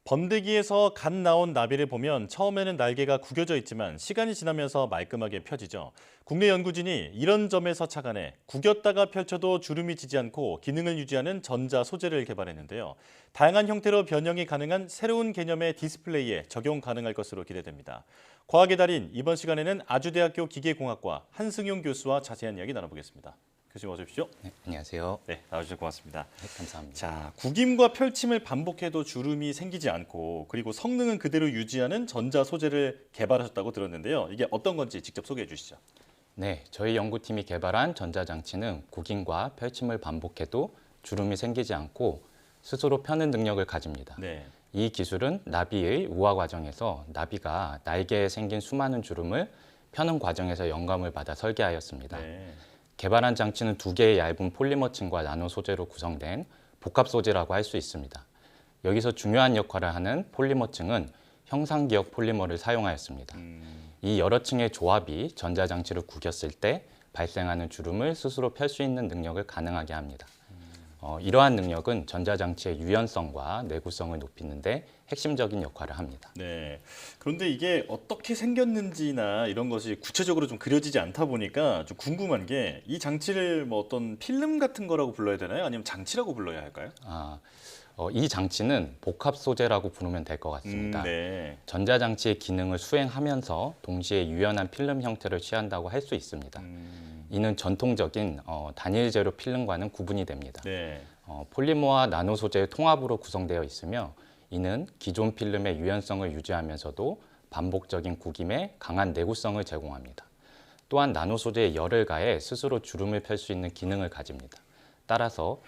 번데기에서 갓 나온 나비를 보면 처음에는 날개가 구겨져 있지만 시간이 지나면서 말끔하게 펴지죠. 국내 연구진이 이런 점에서 착안해 구겼다가 펼쳐도 주름이 지지 않고 기능을 유지하는 전자 소재를 개발했는데요. 다양한 형태로 변형이 가능한 새로운 개념의 디스플레이에 적용 가능할 것으로 기대됩니다. 과학의 달인 이번 시간에는 아주대학교 기계공학과 한승용 교수와 자세한 이야기 나눠보겠습니다. 교수님 어서 오십시오. 네, 안녕하세요. 네, 나와주셔서 고맙습니다. 네, 감사합니다. 자, 구김과 펼침을 반복해도 주름이 생기지 않고 그리고 성능은 그대로 유지하는 전자 소재를 개발하셨다고 들었는데요. 이게 어떤 건지 직접 소개해 주시죠. 네, 저희 연구팀이 개발한 전자장치는 구김과 펼침을 반복해도 주름이 생기지 않고 스스로 펴는 능력을 가집니다. 네. 이 기술은 나비의 우화 과정에서 나비가 날개에 생긴 수많은 주름을 펴는 과정에서 영감을 받아 설계하였습니다. 네. 개발한 장치는 두 개의 얇은 폴리머층과 나노 소재로 구성된 복합 소재라고 할 수 있습니다. 여기서 중요한 역할을 하는 폴리머층은 형상기억 폴리머를 사용하였습니다. 이 여러 층의 조합이 전자장치를 구겼을 때 발생하는 주름을 스스로 펼 수 있는 능력을 가능하게 합니다. 이러한 능력은 전자장치의 유연성과 내구성을 높이는 데 핵심적인 역할을 합니다. 네. 그런데 이게 어떻게 생겼는지나 이런 것이 구체적으로 좀 그려지지 않다 보니까 좀 궁금한 게 이 장치를 뭐 어떤 필름 같은 거라고 불러야 되나요? 아니면 장치라고 불러야 할까요? 이 장치는 복합 소재라고 부르면 될 것 같습니다. 네. 전자장치의 기능을 수행하면서 동시에 유연한 필름 형태를 취한다고 할 수 있습니다. 이는 전통적인 단일 재료 필름과는 구분이 됩니다. 네. 폴리머와 나노 소재의 통합으로 구성되어 있으며 이는 기존 필름의 유연성을 유지하면서도 반복적인 구김에 강한 내구성을 제공합니다. 또한 나노 소재에 열을 가해 스스로 주름을 펼 수 있는 기능을 가집니다. 따라서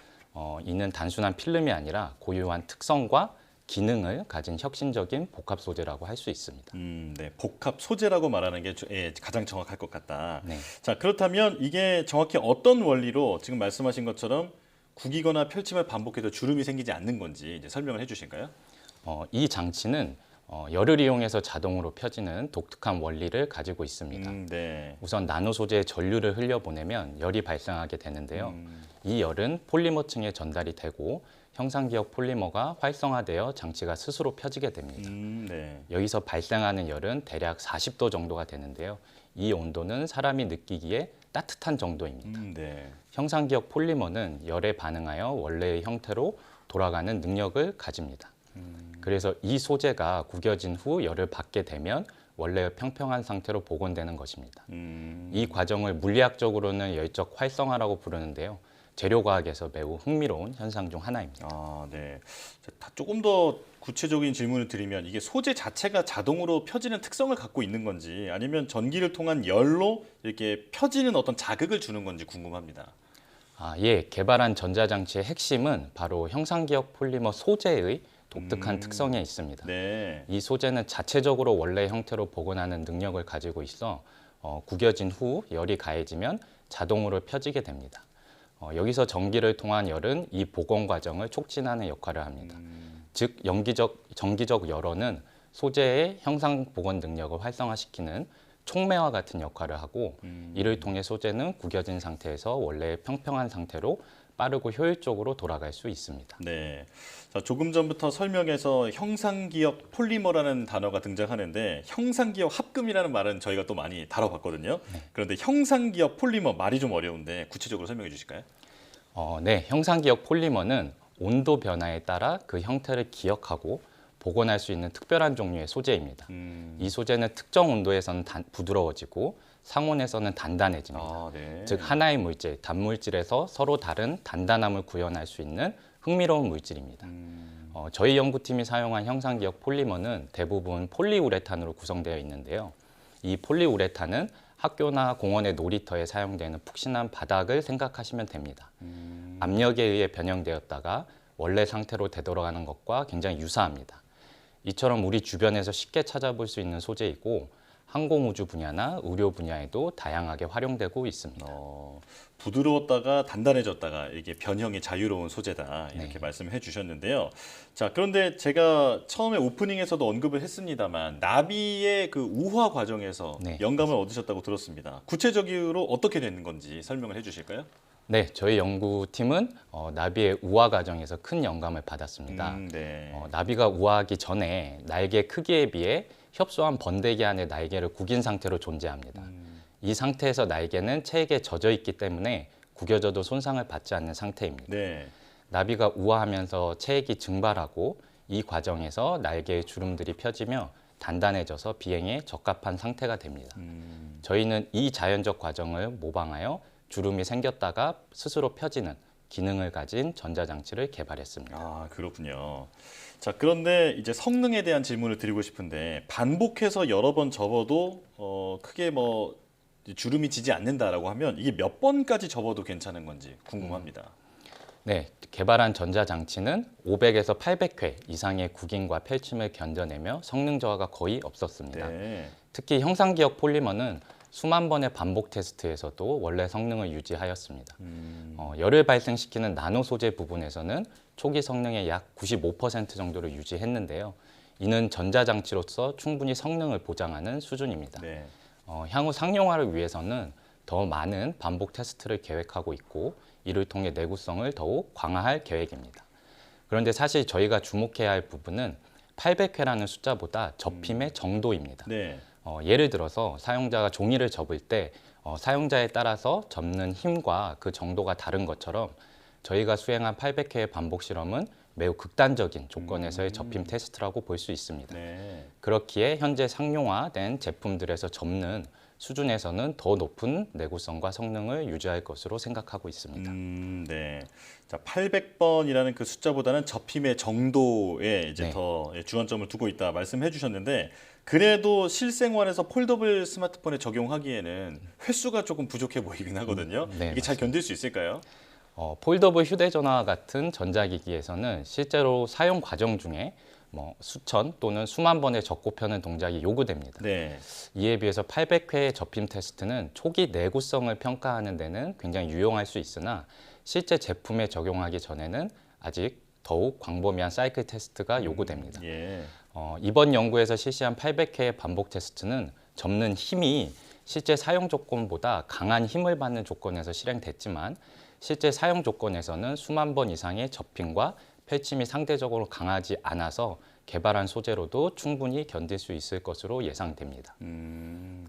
이는 단순한 필름이 아니라 고유한 특성과 기능을 가진 혁신적인 복합 소재라고 할 수 있습니다. 네. 복합 소재라고 말하는 게 가장 정확할 것 같다. 네. 자, 그렇다면 이게 정확히 어떤 원리로 지금 말씀하신 것처럼 구기거나 펼침을 반복해도 주름이 생기지 않는 건지 이제 설명을 해주실까요? 이 장치는 열을 이용해서 자동으로 펴지는 독특한 원리를 가지고 있습니다. 네. 우선 나노 소재에 전류를 흘려보내면 열이 발생하게 되는데요. 이 열은 폴리머층에 전달이 되고 형상기억 폴리머가 활성화되어 장치가 스스로 펴지게 됩니다. 네. 여기서 발생하는 열은 대략 40도 정도가 되는데요. 이 온도는 사람이 느끼기에 따뜻한 정도입니다. 네. 형상기억 폴리머는 열에 반응하여 원래의 형태로 돌아가는 능력을 가집니다. 그래서 이 소재가 구겨진 후 열을 받게 되면 원래의 평평한 상태로 복원되는 것입니다. 이 과정을 물리학적으로는 열적 활성화라고 부르는데요. 재료과학에서 매우 흥미로운 현상 중 하나입니다. 네. 조금 더 구체적인 질문을 드리면 이게 소재 자체가 자동으로 펴지는 특성을 갖고 있는 건지 아니면 전기를 통한 열로 이렇게 펴지는 어떤 자극을 주는 건지 궁금합니다. 예, 개발한 전자장치의 핵심은 바로 형상기억 폴리머 소재의 독특한 특성에 있습니다. 네. 이 소재는 자체적으로 원래 형태로 복원하는 능력을 가지고 있어 구겨진 후 열이 가해지면 자동으로 펴지게 됩니다. 여기서 전기를 통한 열은 이 복원 과정을 촉진하는 역할을 합니다. 즉 전기적 열원은 소재의 형상 복원 능력을 활성화시키는 촉매와 같은 역할을 하고 이를 통해 소재는 구겨진 상태에서 원래의 평평한 상태로 빠르고 효율적으로 돌아갈 수 있습니다. 네. 자, 조금 전부터 설명에서 형상기억 폴리머라는 단어가 등장하는데 형상기억 합금이라는 말은 저희가 또 많이 다뤄봤거든요. 그런데 형상기억 폴리머 말이 좀 어려운데 구체적으로 설명해 주실까요? 네, 형상기억 폴리머는 온도 변화에 따라 그 형태를 기억하고 복원할 수 있는 특별한 종류의 소재입니다. 이 소재는 특정 온도에서는 부드러워지고 상온에서는 단단해집니다. 네. 즉 하나의 물질, 단물질에서 서로 다른 단단함을 구현할 수 있는 흥미로운 물질입니다. 저희 연구팀이 사용한 형상기억 폴리머는 대부분 폴리우레탄으로 구성되어 있는데요. 이 폴리우레탄은 학교나 공원의 놀이터에 사용되는 푹신한 바닥을 생각하시면 됩니다. 압력에 의해 변형되었다가 원래 상태로 되돌아가는 것과 굉장히 유사합니다. 이처럼 우리 주변에서 쉽게 찾아볼 수 있는 소재이고 항공우주 분야나 의료 분야에도 다양하게 활용되고 있습니다. 부드러웠다가 단단해졌다가 이게 변형이 자유로운 소재다 이렇게 네. 말씀해 주셨는데요. 자, 그런데 제가 처음에 오프닝에서도 언급을 했습니다만 나비의 그 우화 과정에서 네, 영감을 얻으셨다고 들었습니다. 구체적으로 어떻게 되는 건지 설명을 해 주실까요? 네, 저희 연구팀은 나비의 우화 과정에서 큰 영감을 받았습니다. 네. 나비가 우화하기 전에 날개 크기에 비해 협소한 번데기 안에 날개를 구긴 상태로 존재합니다. 이 상태에서 날개는 체액에 젖어 있기 때문에 구겨져도 손상을 받지 않는 상태입니다. 네. 나비가 우화하면서 체액이 증발하고 이 과정에서 날개의 주름들이 펴지며 단단해져서 비행에 적합한 상태가 됩니다. 저희는 이 자연적 과정을 모방하여 주름이 생겼다가 스스로 펴지는 기능을 가진 전자장치를 개발했습니다. 아, 그렇군요. 자, 그런데 이제 성능에 대한 질문을 드리고 싶은데 반복해서 여러 번 접어도 크게 뭐 주름이 지지 않는다라고 하면 이게 몇 번까지 접어도 괜찮은 건지 궁금합니다. 네, 개발한 전자장치는 500에서 800회 이상의 구김과 펼침을 견뎌내며 성능 저하가 거의 없었습니다. 네. 특히 형상기억 폴리머는 수만 번의 반복 테스트에서도 원래 성능을 유지하였습니다. 열을 발생시키는 나노 소재 부분에서는 초기 성능의 약 95% 정도를 유지했는데요. 이는 전자장치로서 충분히 성능을 보장하는 수준입니다. 네. 향후 상용화를 위해서는 더 많은 반복 테스트를 계획하고 있고 이를 통해 내구성을 더욱 강화할 계획입니다. 그런데 사실 저희가 주목해야 할 부분은 800회라는 숫자보다 접힘의 정도입니다. 네. 예를 들어서 사용자가 종이를 접을 때 사용자에 따라서 접는 힘과 그 정도가 다른 것처럼 저희가 수행한 800회의 반복 실험은 매우 극단적인 조건에서의 접힘 테스트라고 볼 수 있습니다. 네. 그렇기에 현재 상용화된 제품들에서 접는 수준에서는 더 높은 내구성과 성능을 유지할 것으로 생각하고 있습니다. 네. 자, 800번이라는 그 숫자보다는 접힘의 정도에 이제 네. 더 주안점을 두고 있다 말씀해 주셨는데 그래도 실생활에서 폴더블 스마트폰에 적용하기에는 횟수가 조금 부족해 보이긴 하거든요. 네, 이게 잘 견딜 수 있을까요? 폴더블 휴대전화와 같은 전자기기에서는 실제로 사용 과정 중에 수천 또는 수만 번의 접고 펴는 동작이 요구됩니다. 네. 이에 비해서 800회의 접힘 테스트는 초기 내구성을 평가하는 데는 굉장히 유용할 수 있으나 실제 제품에 적용하기 전에는 아직 더욱 광범위한 사이클 테스트가 요구됩니다. 예. 이번 연구에서 실시한 800회의 반복 테스트는 접는 힘이 실제 사용 조건보다 강한 힘을 받는 조건에서 실행됐지만 실제 사용 조건에서는 수만 번 이상의 접힘과 펼침이 상대적으로 강하지 않아서 개발한 소재로도 충분히 견딜 수 있을 것으로 예상됩니다.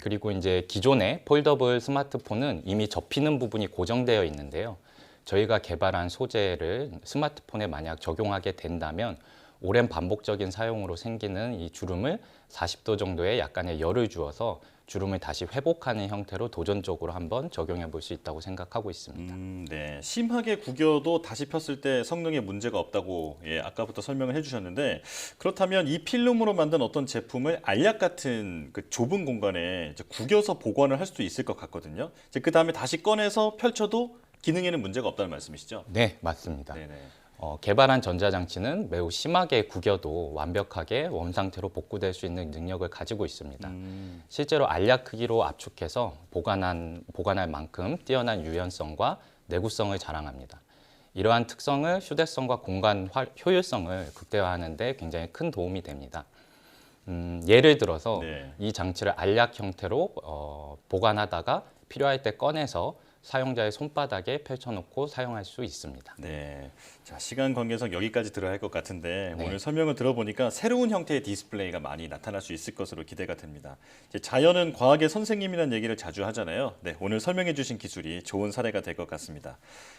그리고 이제 기존의 폴더블 스마트폰은 이미 접히는 부분이 고정되어 있는데요. 저희가 개발한 소재를 스마트폰에 만약 적용하게 된다면 오랜 반복적인 사용으로 생기는 이 주름을 40도 정도의 약간의 열을 주어서 주름을 다시 회복하는 형태로 도전적으로 한번 적용해 볼 수 있다고 생각하고 있습니다. 네. 심하게 구겨도 다시 폈을 때 성능에 문제가 없다고 아까부터 설명을 해주셨는데 그렇다면 이 필름으로 만든 어떤 제품을 알약 같은 그 좁은 공간에 이제 구겨서 보관을 할 수도 있을 것 같거든요. 이제 그 다음에 다시 꺼내서 펼쳐도 기능에는 문제가 없다는 말씀이시죠? 네, 맞습니다. 네네. 개발한 전자장치는 매우 심하게 구겨도 완벽하게 원상태로 복구될 수 있는 능력을 가지고 있습니다. 실제로 알약 크기로 압축해서 보관할 만큼 뛰어난 유연성과 내구성을 자랑합니다. 이러한 특성을 휴대성과 공간 효율성을 극대화하는 데 굉장히 큰 도움이 됩니다. 예를 들어서 네. 이 장치를 알약 형태로 보관하다가 필요할 때 꺼내서 사용자의 손바닥에 펼쳐놓고 사용할 수 있습니다. 네. 자, 시간 관계상 여기까지 들어야 할 것 같은데 네. 오늘 설명을 들어보니까 새로운 형태의 디스플레이가 많이 나타날 수 있을 것으로 기대가 됩니다. 이제 자연은 과학의 선생님이라는 얘기를 자주 하잖아요. 네, 오늘 설명해 주신 기술이 좋은 사례가 될 것 같습니다.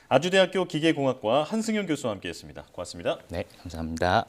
아주대학교 기계공학과 한승현 교수와 함께했습니다. 고맙습니다. 네, 감사합니다.